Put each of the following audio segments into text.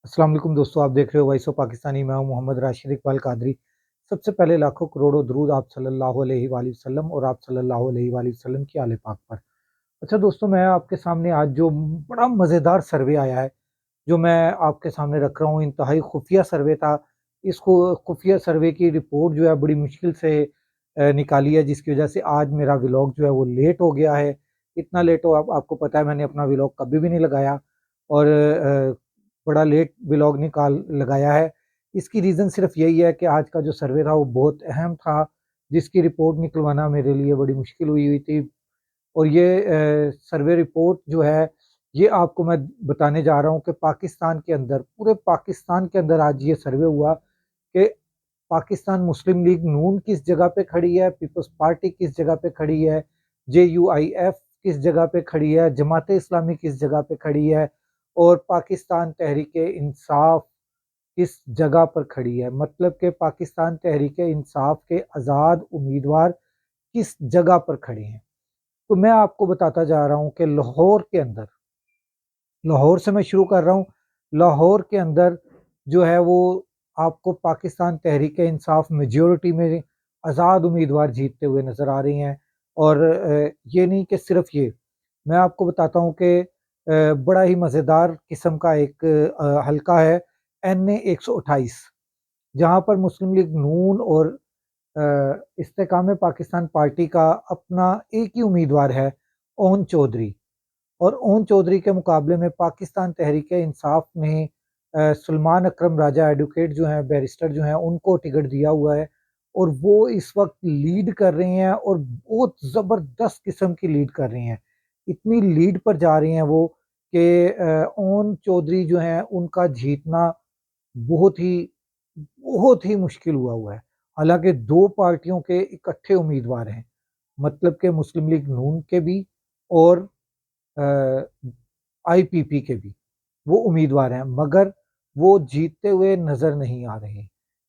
अस्सलाम वालेकुम दोस्तों, आप देख रहे हो वॉइस ऑफ पाकिस्तानी। मैं हूं मोहम्मद राशिद इकबाल कादरी। सबसे पहले लाखों करोड़ों दरूद आप सल्लल्लाहु अलैहि वसल्लम और आप सल्लल्लाहु अलैहि वसल्लम की आले पाक पर। अच्छा दोस्तों, मैं आपके सामने आज जो बड़ा मज़ेदार सर्वे आया है, जो मैं आपके सामने रख रहा हूँ, इंतहाई खुफिया सर्वे था। इसको खुफिया सर्वे की रिपोर्ट जो है बड़ी मुश्किल से निकाली है, जिसकी वजह से आज मेरा व्लॉग जो है वो लेट हो गया है। इतना लेट हो, आपको पता है मैंने अपना व्लॉग कभी भी नहीं लगाया और बड़ा लेट व्लॉग लगाया है। इसकी रीज़न सिर्फ यही है कि आज का जो सर्वे था वो बहुत अहम था, जिसकी रिपोर्ट निकलवाना मेरे लिए बड़ी मुश्किल हुई हुई थी। और ये सर्वे रिपोर्ट जो है, ये आपको मैं बताने जा रहा हूँ कि पाकिस्तान के अंदर, पूरे पाकिस्तान के अंदर आज ये सर्वे हुआ कि पाकिस्तान मुस्लिम लीग नून किस जगह पे खड़ी है, पीपल्स पार्टी किस जगह पे खड़ी है, जेयूआईएफ किस जगह पे खड़ी है, जमाते इस्लामी किस जगह पे खड़ी है और पाकिस्तान तहरीके इंसाफ किस जगह पर खड़ी है। मतलब कि पाकिस्तान तहरीके इंसाफ के आज़ाद उम्मीदवार किस जगह पर खड़े हैं। तो मैं आपको बताता जा रहा हूँ कि लाहौर के अंदर, लाहौर से मैं शुरू कर रहा हूँ। लाहौर के अंदर जो है वो आपको पाकिस्तान तहरीक इंसाफ मेजॉरिटी में आज़ाद उम्मीदवार जीतते हुए नज़र आ रहे हैं। और ये नहीं कि सिर्फ ये, मैं आपको बताता हूँ कि बड़ा ही मज़ेदार किस्म का एक हलका है, NA 128, जहाँ पर मुस्लिम लीग नून और इस्तेकाम पाकिस्तान पार्टी का अपना एक ही उम्मीदवार है, ओन चौधरी। और ओन चौधरी के मुकाबले में पाकिस्तान तहरीक इंसाफ ने सलमान अकरम राजा एडवोकेट जो हैं, बैरिस्टर जो हैं, उनको टिकट दिया हुआ है और वो इस वक्त लीड कर रहे हैं और बहुत ज़बरदस्त किस्म की लीड कर रहे हैं। इतनी लीड पर जा रहे हैं वो कि ओन चौधरी जो हैं उनका जीतना बहुत ही बहुत ही मुश्किल हुआ है। हालांकि दो पार्टियों के इकट्ठे उम्मीदवार हैं, मतलब कि मुस्लिम लीग नून के भी और आईपीपी के भी वो उम्मीदवार हैं, मगर वो जीतते हुए नजर नहीं आ रहे।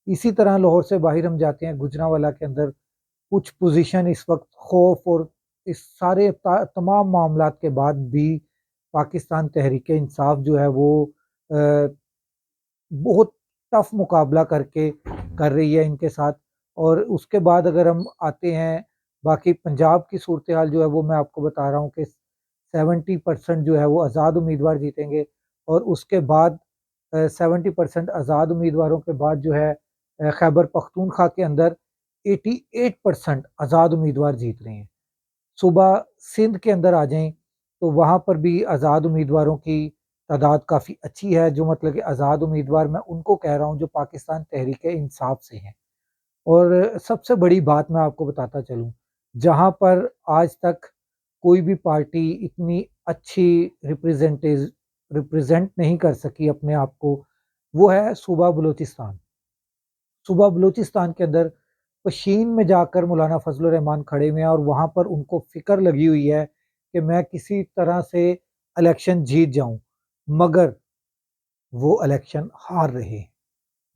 इसी तरह लाहौर से बाहर हम जाते हैं, गुजरांवाला के अंदर कुछ पोजीशन इस वक्त खौफ और इस सारे तमाम मामलात के बाद भी पाकिस्तान तहरीक इंसाफ जो है वो अ, बहुत टफ मुकाबला करके कर रही है इनके साथ। और उसके बाद अगर हम आते हैं, बाकी पंजाब की सूरत हाल जो है वो मैं आपको बता रहा हूँ कि 70% जो है वो आज़ाद उम्मीदवार जीतेंगे और उसके बाद 70% आज़ाद उम्मीदवारों के बाद जो है खैबर पख्तूनख्वा के अंदर 88% आज़ाद उम्मीदवार जीत रहे हैं। सुबह सिंध के अंदर आ जाएं तो वहाँ पर भी आज़ाद उम्मीदवारों की तादाद काफ़ी अच्छी है, जो मतलब कि आज़ाद उम्मीदवार मैं उनको कह रहा हूँ जो पाकिस्तान तहरीक इंसाफ से हैं। और सबसे बड़ी बात मैं आपको बताता चलूँ, जहाँ पर आज तक कोई भी पार्टी इतनी अच्छी रिप्रेजेंट नहीं कर सकी अपने आप को, वो है सूबा बलूचिस्तान। सूबा बलूचिस्तान के अंदर पशीन में जाकर मौलाना फजल रहमान खड़े हुए हैं और वहाँ पर उनको फ़िक्र लगी हुई है कि मैं किसी तरह से इलेक्शन जीत जाऊँ, मगर वो इलेक्शन हार रहे हैं।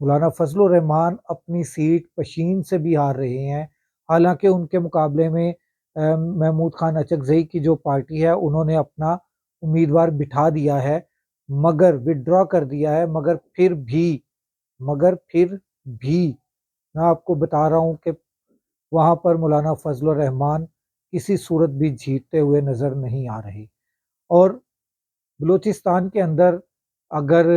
मौलाना फजल रहमान अपनी सीट पशीन से भी हार रहे हैं। हालाँकि उनके मुकाबले में महमूद खान अचकज़ई की जो पार्टी है, उन्होंने अपना उम्मीदवार बिठा दिया है, मगर विथड्रॉ कर दिया है, मगर फिर भी मैं आपको बता रहा हूँ कि वहाँ पर मौलाना फजल रहमान किसी सूरत भी जीतते हुए नज़र नहीं आ रहे। और बलूचिस्तान के अंदर अगर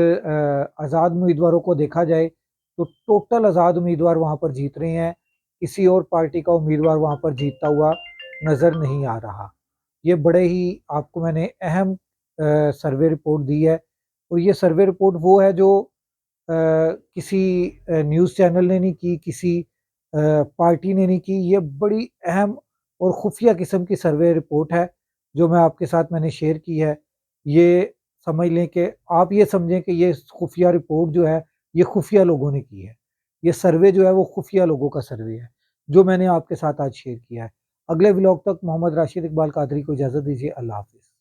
आज़ाद उम्मीदवारों को देखा जाए तो टोटल आज़ाद उम्मीदवार वहाँ पर जीत रहे हैं, किसी और पार्टी का उम्मीदवार वहाँ पर जीतता हुआ नज़र नहीं आ रहा। ये बड़े ही आपको मैंने अहम सर्वे रिपोर्ट दी है और ये सर्वे रिपोर्ट वो है जो किसी न्यूज़ चैनल ने नहीं की, किसी पार्टी ने नहीं की। ये बड़ी अहम और खुफिया किस्म की सर्वे रिपोर्ट है जो मैं आपके साथ मैंने शेयर की है। ये समझ लें कि आप ये समझें कि ये खुफिया रिपोर्ट जो है, ये खुफिया लोगों ने की है। ये सर्वे जो है वो खुफिया लोगों का सर्वे है, जो मैंने आपके साथ आज शेयर किया है। अगले व्लॉग तक मोहम्मद राशिद इकबाल कादरी को इजाज़त दीजिए। अल्लाह हाफ़िज़।